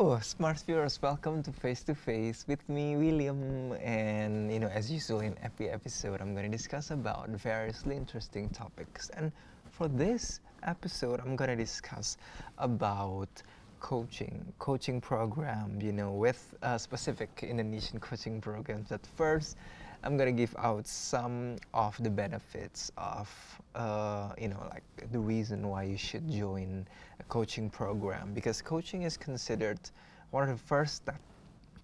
Hello, smart viewers. Welcome to Face with me, William. And as usual in every episode, I'm going to discuss about variously interesting topics. And for this episode, I'm going to discuss about coaching program. With specific Indonesian coaching programs. At first, I'm going to give out some of the benefits of, like the reason why you should join a coaching program, because coaching is considered one of the first steps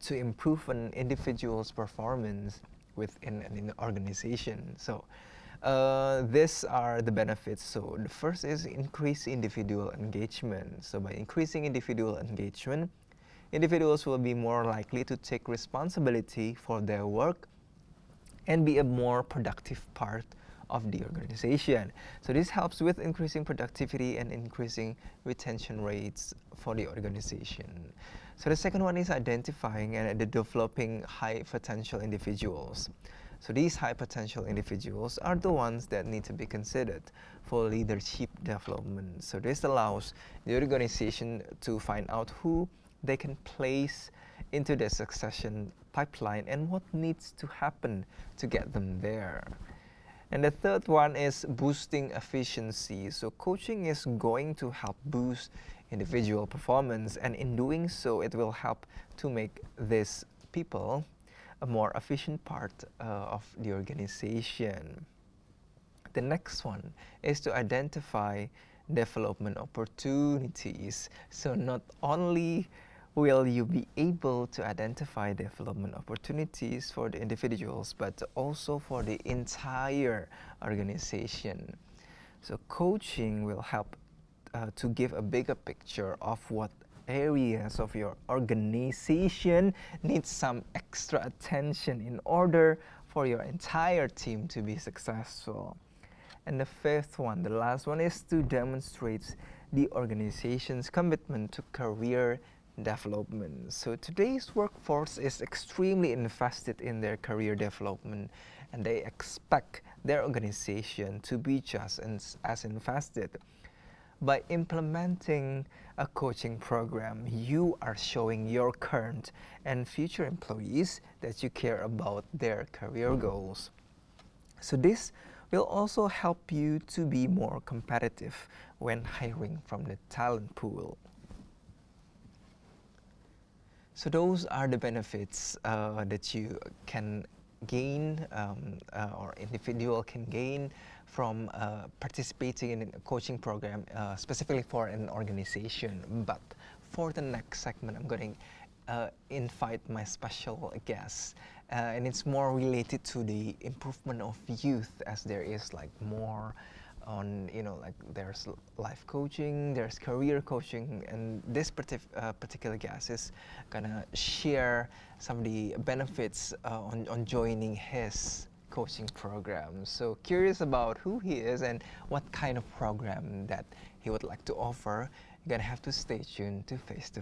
to improve an individual's performance within an organization. So these are the benefits. So the first is increase individual engagement. So by increasing individual engagement, individuals will be more likely to take responsibility for their work and be a more productive part of the organization. So this helps with increasing productivity and increasing retention rates for the organization. So the second one is identifying and developing high potential individuals. So these high potential individuals are the ones that need to be considered for leadership development. So this allows the organization to find out who they can place into the succession pipeline and what needs to happen to get them there. And the third one is boosting efficiency. So coaching is going to help boost individual performance, and in doing so, it will help to make these people a more efficient part of the organization. The next one is to identify development opportunities. So not only will you be able to identify development opportunities for the individuals, but also for the entire organization. So coaching will help to give a bigger picture of what areas of your organization need some extra attention in order for your entire team to be successful. And the fifth one, the last one, is to demonstrate the organization's commitment to career development. So today's workforce is extremely invested in their career development, and they expect their organization to be just as invested. By implementing a coaching program, you are showing your current and future employees that you care about their career goals. So this will also help you to be more competitive when hiring from the talent pool. So those are the benefits that you can gain or individual can gain from participating in a coaching program specifically for an organization. But for the next segment, I'm going to invite my special guest, and it's more related to the improvement of youth, as there is like more on, like there's life coaching, there's career coaching, and this particular guest is gonna share some of the benefits on joining his coaching program. So curious about who he is and what kind of program that he would like to offer. You're gonna have to stay tuned to Face.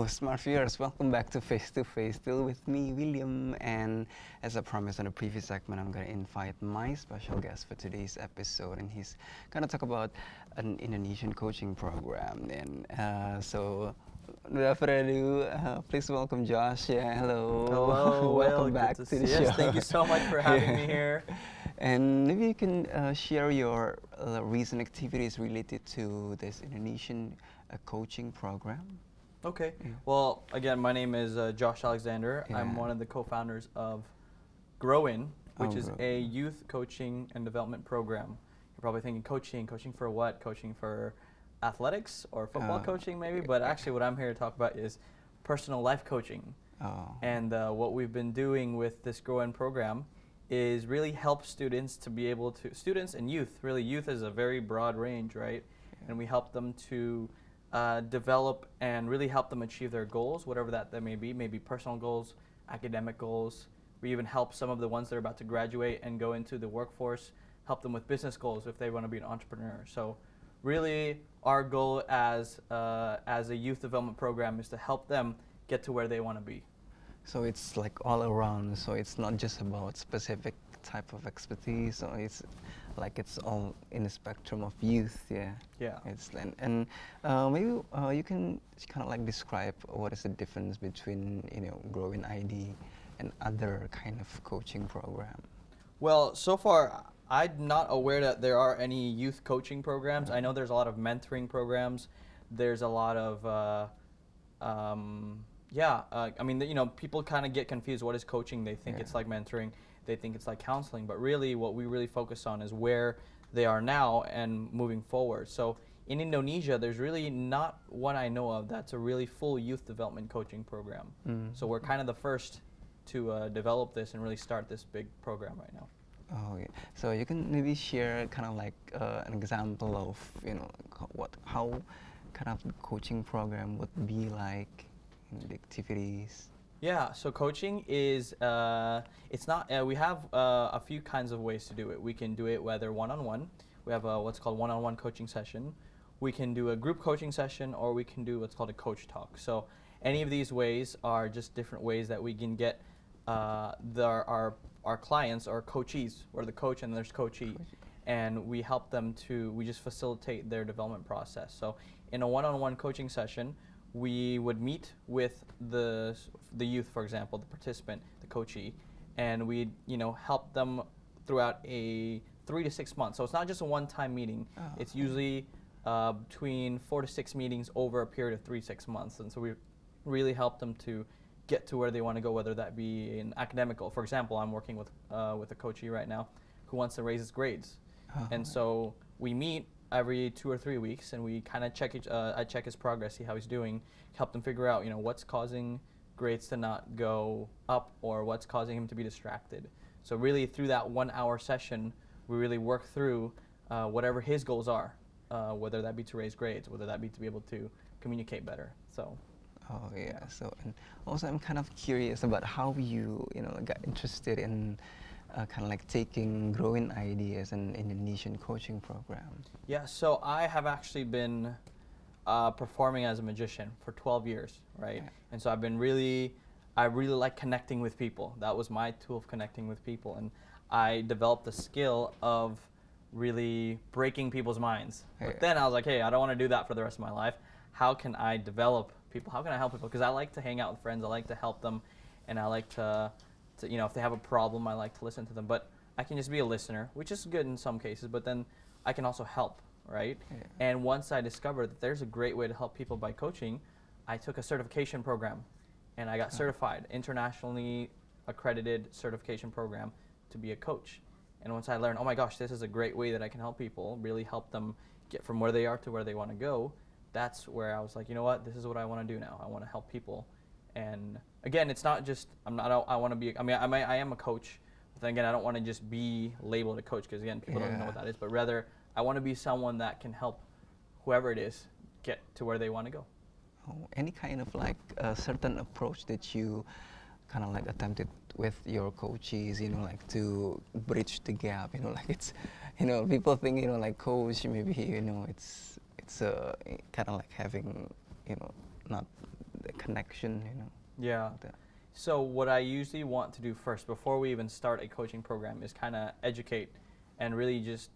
Smart viewers, welcome back to Face. Still with me, William, and as I promised on the previous segment, I'm going to invite my special guest for today's episode, and he's going to talk about an Indonesian coaching program. And so, without further ado, please welcome Josh. Yeah, hello. Hello. Welcome back to the show. Yes, thank you so much for having me here. And maybe you can share your recent activities related to this Indonesian coaching program. Okay. Yeah. Well, again, my name is Josh Alexander. Yeah. I'm one of the co-founders of Growin, which is a youth coaching and development program. You're probably thinking coaching for what? Coaching for athletics or football coaching maybe? But actually what I'm here to talk about is personal life coaching. And what we've been doing with this Growin program is really help students to be able to, students and youth, really youth is a very broad range, right? And we help them to develop and really help them achieve their goals, whatever that may be, maybe personal goals, academic goals. We even help some of the ones that are about to graduate and go into the workforce, help them with business goals if they want to be an entrepreneur. So really our goal as a youth development program is to help them get to where they want to be. So it's like all around, so it's not just about specific type of expertise, so it's like it's all in the spectrum of youth, yeah. Yeah. It's and maybe you can kind of like describe what is the difference between, you know, Growin ID and other kind of coaching program. Well, so far I'm not aware that there are any youth coaching programs. I know there's a lot of mentoring programs. There's a lot of I mean, you know, people kind of get confused. What is coaching? They think it's like mentoring. They think it's like counseling. But really, what we really focus on is where they are now and moving forward. So in Indonesia, there's really not one I know of that's a really full youth development coaching program. So we're kind of the first to develop this and really start this big program right now. Oh, yeah. So you can maybe share kind of like an example of, you know, how kind of coaching program would be like in the activities. Yeah, so coaching is, it's not, we have a few kinds of ways to do it. We can do it whether one-on-one. We have what's called one-on-one coaching session. We can do a group coaching session, or we can do what's called a coach talk. So any of these ways are just different ways that we can get our clients or coachees, where the coach and there's coachee, and we help them to, we just facilitate their development process. So in a one-on-one coaching session, we would meet with the youth, for example, the participant, the coachee, and we'd, you know, help them throughout a 3 to 6 months. So it's not just a one-time meeting. It's usually between 4 to 6 meetings over a period of 3 to 6 months. And so we really help them to get to where they want to go, whether that be in academic goal. For example, I'm working with a coachee right now who wants to raise his grades. And so we meet every 2 or 3 weeks, and we kind of check I check his progress, see how he's doing, help them figure out, you know, what's causing grades to not go up or what's causing him to be distracted. So really through that 1 hour session, we really work through whatever his goals are, whether that be to raise grades, whether that be to be able to communicate better. So. Oh yeah. So, and also I'm kind of curious about how you know, got interested in kind of like taking Growin ID as an Indonesian coaching program. Yeah, so I have actually been performing as a magician for 12 years, right? Yeah. And so I really like connecting with people. That was my tool of connecting with people, and I developed the skill of really breaking people's minds. But then I was like, hey, I don't want to do that for the rest of my life. How can I develop people? How can I help people? Because I like to hang out with friends. I like to help them, and I like to, you know, if they have a problem, I like to listen to them. But I can just be a listener, which is good in some cases, but then I can also help, right? Yeah. And once I discovered that there's a great way to help people by coaching, I took a certification program, and I got certified, internationally accredited certification program to be a coach. And once I learned, oh my gosh, this is a great way that I can help people, really help them get from where they are to where they want to go, that's where I was like, you know what, this is what I want to do now. I want to help people. And again, it's not just, I want to be, I am a coach, but then again, I don't want to just be labeled a coach, because again, people don't know what that is, but rather, I want to be someone that can help whoever it is get to where they want to go. Oh, any kind of like a certain approach that you kind of like attempted with your coaches, you know, like to bridge the gap, you know, like it's, you know, people think, you know, like coach, maybe, you know, it's kind of like having, you know, not the connection, you know. Yeah. Like so what I usually want to do first, before we even start a coaching program, is kind of educate and really just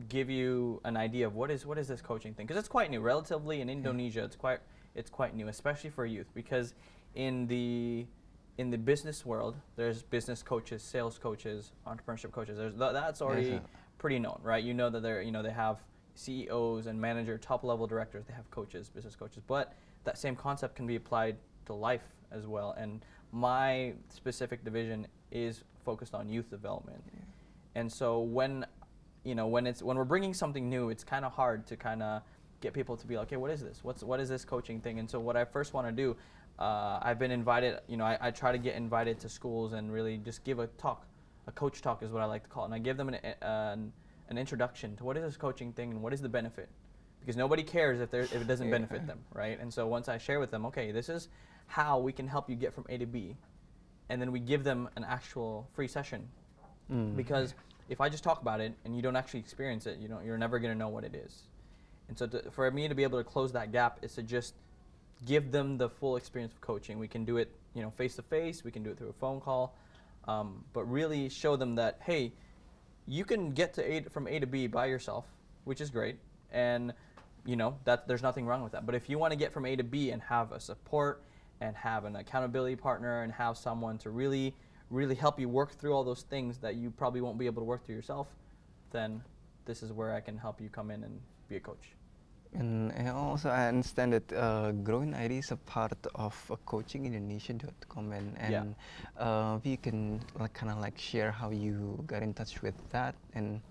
give you an idea of what is this coaching thing, because it's quite new, relatively in Indonesia. It's quite new, especially for youth, because in the business world, there's business coaches, sales coaches, entrepreneurship coaches. That's already pretty known, right? You know that they have CEOs and manager, top level directors. They have coaches, business coaches. But that same concept can be applied to life as well. And my specific division is focused on youth development. Yeah. And so when we're bringing something new, it's kind of hard to kind of get people to be like, okay, what is this? What is this coaching thing? And so what I first want to do, I've been invited, I try to get invited to schools and really just give a talk a coach talk is what I like to call it. And I give them an introduction to what is this coaching thing and what is the benefit. Because nobody cares if it doesn't benefit them, right? And so once I share with them, okay, this is how we can help you get from A to B, and then we give them an actual free session. Because if I just talk about it and you don't actually experience it, you're never going to know what it is. And so for me to be able to close that gap is to just give them the full experience of coaching. We can do it, face to face. We can do it through a phone call, but really show them that, hey, you can get from A to B by yourself, which is great, and that there's nothing wrong with that. But if you want to get from A to B and have a support and have an accountability partner and have someone to really, really help you work through all those things that you probably won't be able to work through yourself, then this is where I can help you come in and be a coach. And also I understand that Growin ID is a part of coachingindonesian.com, and we can kind of share how you got in touch with that and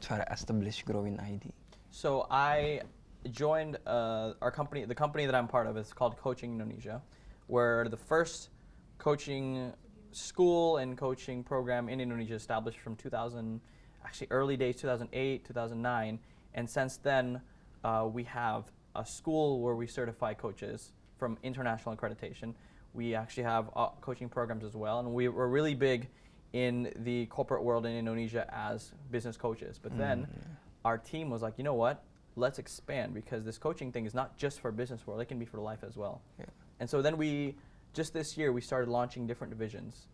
try to establish Growin ID. So I joined our company. The company that I'm part of is called Coaching Indonesia. We're the first coaching school and coaching program in Indonesia, established from early days, 2008, 2009. And since then, we have a school where we certify coaches from international accreditation. We actually have coaching programs as well. And we're really big in the corporate world in Indonesia as business coaches. But then our team was like, you know what, let's expand, because this coaching thing is not just for business world, it can be for life as well. And so then just this year, we started launching different divisions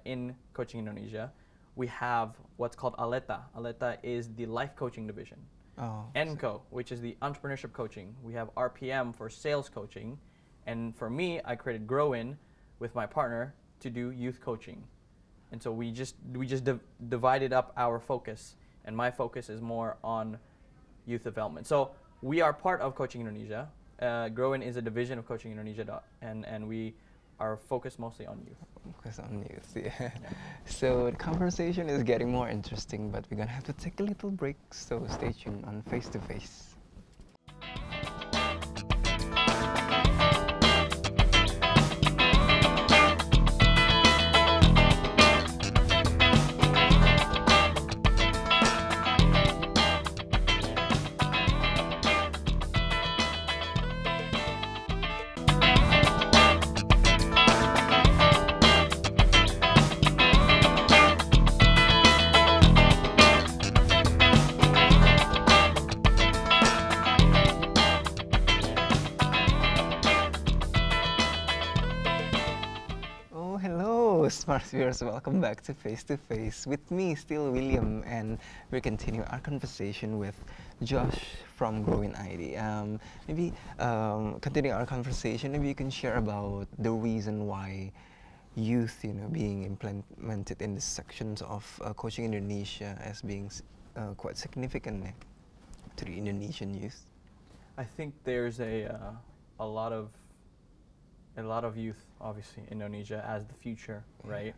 in Coaching Indonesia. We have what's called Aleta. Aleta is the life coaching division. ENCO, which is the entrepreneurship coaching. We have RPM for sales coaching. And for me, I created Growin with my partner to do youth coaching. And so we just divided up our focus. And my focus is more on youth development. So we are part of Coaching Indonesia. Growin is a division of Coaching Indonesia, and we are focused mostly on youth. Focus on youth, yeah. So the conversation is getting more interesting, but we're gonna have to take a little break. So stay tuned on Face to Face. Smart viewers, welcome back to Face with me, still William, and we continue our conversation with Josh from Growin ID. Maybe continuing our conversation, maybe you can share about the reason why youth, being implemented in the sections of Coaching Indonesia as being quite significant to the Indonesian youth. I think there's a lot of youth, obviously, Indonesia as the future, right?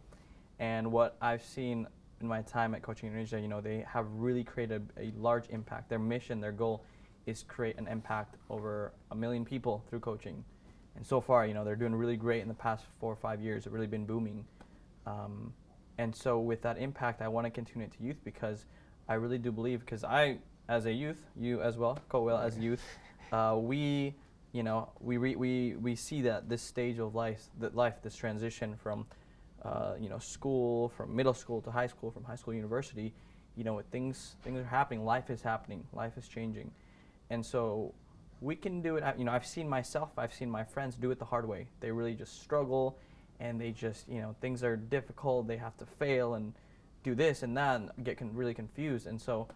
And what I've seen in my time at Coaching Indonesia, they have really created a large impact. Their mission, their goal is create an impact over 1 million people through coaching. And so far, they're doing really great in the past 4 or 5 years. It's really been booming. And so with that impact, I want to continue it to youth, because I really do believe, because I, as a youth, you as well, Coel as youth, we see that this stage of life, this transition from, school, from middle school to high school, from high school to university, things are happening, life is happening, life is changing. And so we can do it, I've seen myself, I've seen my friends do it the hard way. They really just struggle, and they just, things are difficult, they have to fail and do this and that and get really confused. And so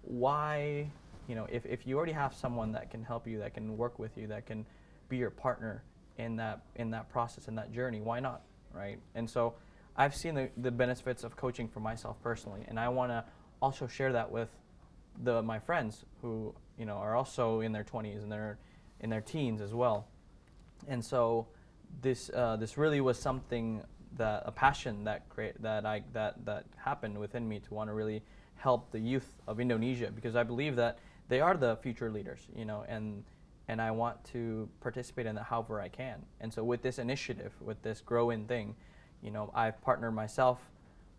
why, if you already have someone that can help you, that can work with you, that can be your partner in that process, in that journey, why not, right? And so I've seen the benefits of coaching for myself personally, and I want to also share that with my friends who are also in their 20s and they're in their teens as well. And so this really was something, that a passion that happened within me to want to really help the youth of Indonesia, because I believe that they are the future leaders, and I want to participate in that however I can. And so with this initiative, with this Growin thing, I've partnered myself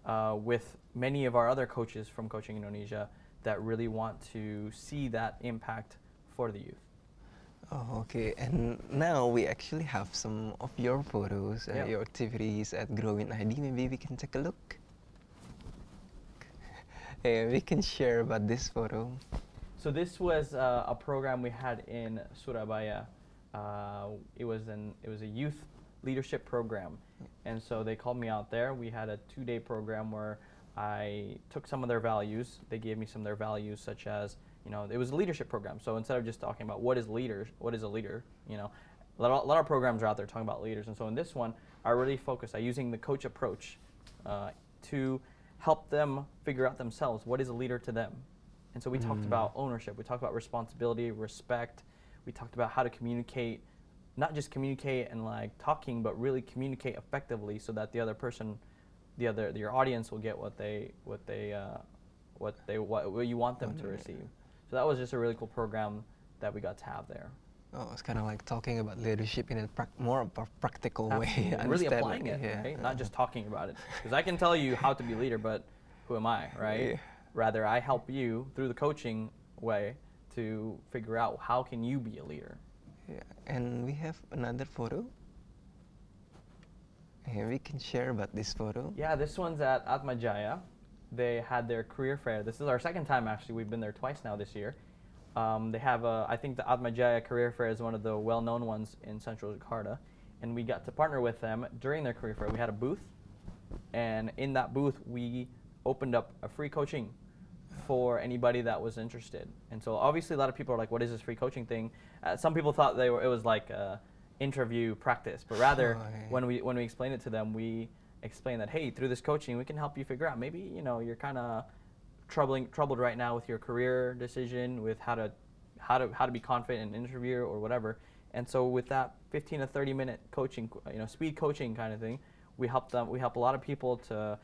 with many of our other coaches from Coaching Indonesia that really want to see that impact for the youth. Oh, okay. And now we actually have some of your photos, your activities at Growin ID. Maybe we can take a look. We can share about this photo. So this was a program we had in Surabaya. It was a youth leadership program, and so they called me out there. We had a 2-day program where I took some of their values. They gave me some of their values, such as, it was a leadership program. So instead of just talking about what is a leader, a lot of programs are out there talking about leaders. And so in this one, I really focused on using the coach approach to help them figure out themselves what is a leader to them. And so we talked about ownership, we talked about responsibility, respect, we talked about how to communicate, not just communicate and like talking, but really communicate effectively so that the other person, your audience will get what you want them to receive. So that was just a really cool program that we got to have there. Oh, it's kind of like talking about leadership in a more of a practical way. Really applying it, right? Not just talking about it. Because I can tell you how to be a leader, but who am I, right? Yeah. Rather, I help you through the coaching way to figure out how can you be a leader. Yeah, and we have another photo. And we can share about this photo. Yeah, this one's at Atmajaya. They had their career fair. This is our second time, actually. We've been there twice now this year. They have I think the Atmajaya Career Fair is one of the well-known ones in Central Jakarta, and we got to partner with them during their career fair. We had a booth, and in that booth we opened up a free coaching for anybody that was interested. And so obviously a lot of people are like, what is this free coaching thing? Some people thought it was like a interview practice, but rather when we explained it to them, we explained that, hey, through this coaching we can help you figure out maybe you're kind of troubled right now with your career decision, with how to be confident in an interview or whatever. And so with that 15 to 30 minute coaching, speed coaching kind of thing, we help a lot of people to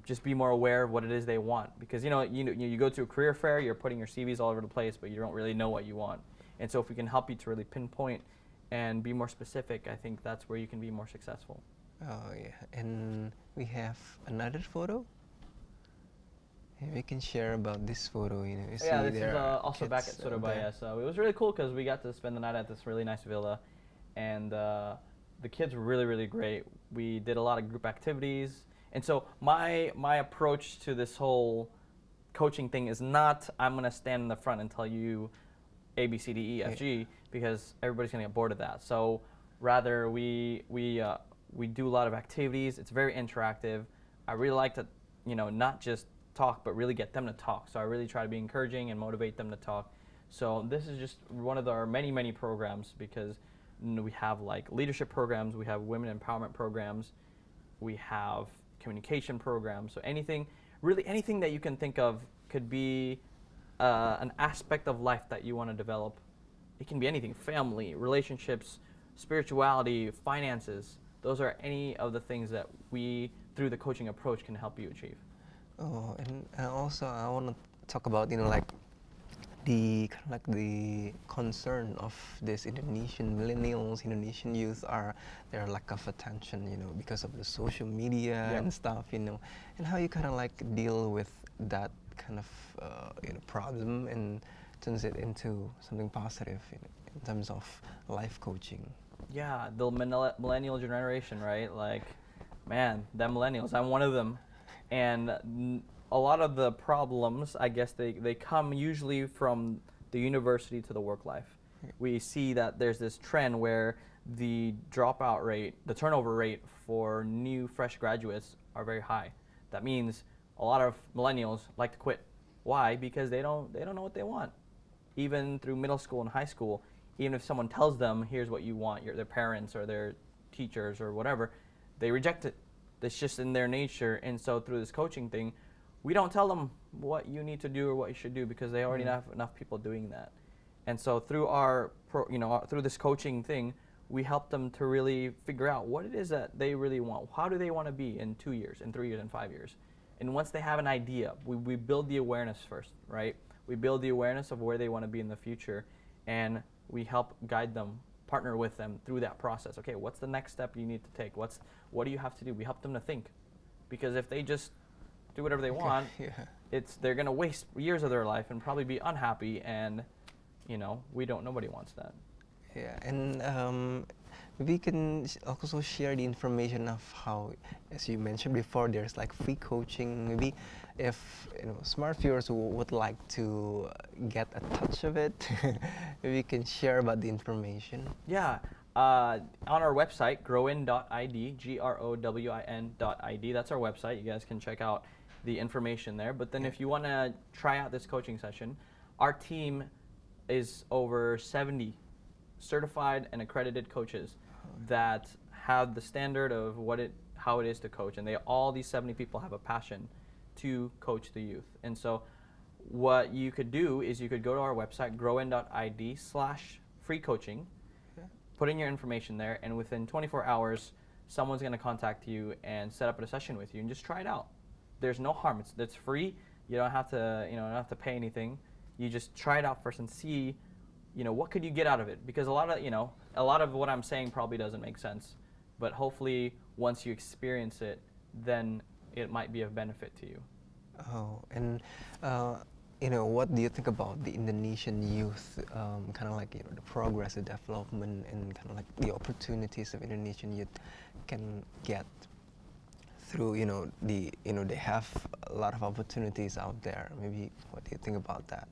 just be more aware of what it is they want. Because you go to a career fair, you're putting your CVs all over the place, but you don't really know what you want. And so if we can help you to really pinpoint and be more specific, I think that's where you can be more successful. Oh yeah, and we have another photo. We can share about this photo. This is also back at Surabaya. So it was really cool because we got to spend the night at this really nice villa, and the kids were really, really great. We did a lot of group activities, and so my approach to this whole coaching thing is not I'm gonna stand in the front and tell you A, B, C, D, E, F, G, because everybody's gonna get bored of that. So rather we do a lot of activities. It's very interactive. I really like to not just talk, but really get them to talk. So I really try to be encouraging and motivate them to talk. So this is just one of our many, many programs, because we have like leadership programs, we have women empowerment programs, we have communication programs. So anything that you can think of could be an aspect of life that you want to develop. It can be anything: family, relationships, spirituality, finances. Those are any of the things that we, through the coaching approach, can help you achieve. Oh, and also I want to talk about the concern of this Indonesian millennials, Indonesian youth their lack of attention, because of the social media and stuff, and how you kind of like deal with that kind of problem and turns it into something positive in terms of life coaching. Yeah, the millennial generation, right? Like, man, them millennials, I'm one of them. And a lot of the problems, I guess, they come usually from the university to the work life. We see that there's this trend where the dropout rate, the turnover rate for new fresh graduates are very high. That means a lot of millennials like to quit. Why? Because they don't know what they want. Even through middle school and high school, even if someone tells them, here's what you want, their parents or their teachers or whatever, they reject it. That's just in their nature. And so through this coaching thing, we don't tell them what you need to do or what you should do, because they already have enough people doing that. And so through through this coaching thing, we help them to really figure out what it is that they really want. How do they want to be in 2 years, in 3 years, in 5 years? And once they have an idea, we build the awareness first, right? We build the awareness of where they want to be in the future, and we help guide them, partner with them through that process. Okay, what's the next step you need to take? What do you have to do? We help them to think. because if they just do whatever they want, they're going to waste years of their life and probably be unhappy, and nobody wants that. Yeah, and we can also share the information of how, as you mentioned before, there's like free coaching. Maybe if smart viewers who would like to get a touch of it, maybe we can share about the information. Yeah, on our website, growin.id, growin.id. That's our website. You guys can check out the information there. But then if you want to try out this coaching session, our team is over 70 certified and accredited coaches that have the standard of how it is to coach, and all these 70 people have a passion to coach the youth. And so what you could do is you could go to our website, growin.id/free coaching, put in your information there, and within 24 hours someone's going to contact you and set up a session with you and just try it out. There's no harm. It's free. You don't have to pay anything. You just try it out first and see what could you get out of it, because a lot of what I'm saying probably doesn't make sense, but hopefully once you experience it, then it might be of benefit to you. Oh, and what do you think about the Indonesian youth, kind of like the progress, the development, and kind of like the opportunities of Indonesian youth can get through they have a lot of opportunities out there. Maybe what do you think about that?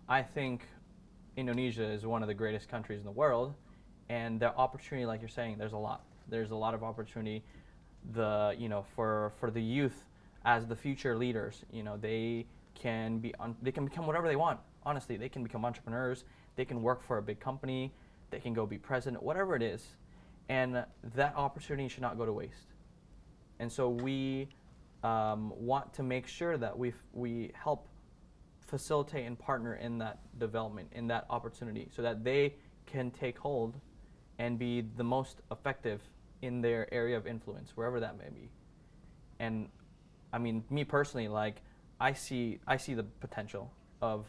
I think Indonesia is one of the greatest countries in the world, and the opportunity, like you're saying, there's a lot of opportunity. For the youth as the future leaders, they can become whatever they want. Honestly, they can become entrepreneurs. They can work for a big company. They can go be president, whatever it is, and that opportunity should not go to waste. And so we want to make sure that we help facilitate and partner in that development, in that opportunity, so that they can take hold and be the most effective in their area of influence, wherever that may be. And I mean, me personally, like I see the potential of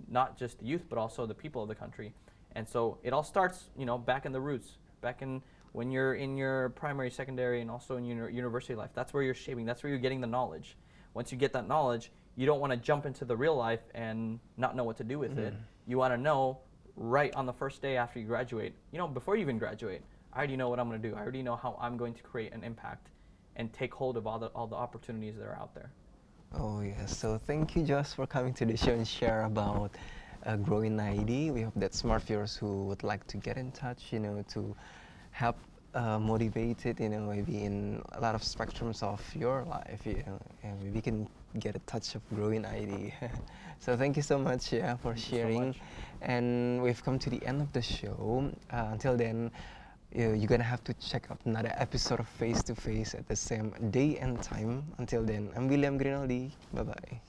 not just the youth, but also the people of the country. And so it all starts, back in the roots, back in when you're in your primary, secondary, and also in your university life. That's where you're shaping. That's where you're getting the knowledge. Once you get that knowledge, you don't want to jump into the real life and not know what to do with it. You want to know right on the first day after you graduate, before you even graduate, I already know what I'm going to do. I already know how I'm going to create an impact and take hold of all the opportunities that are out there. Oh yes, so thank you, Josh, for coming to the show and share about Growin ID. We hope that smart viewers who would like to get in touch, to help motivated, maybe in a lot of spectrums of your life, and we can get a touch of Growin ID. So thank you so much, for sharing. And we've come to the end of the show. Until then, you're gonna have to check out another episode of Face to Face at the same day and time. Until then, I'm William Grinaldi. Bye bye.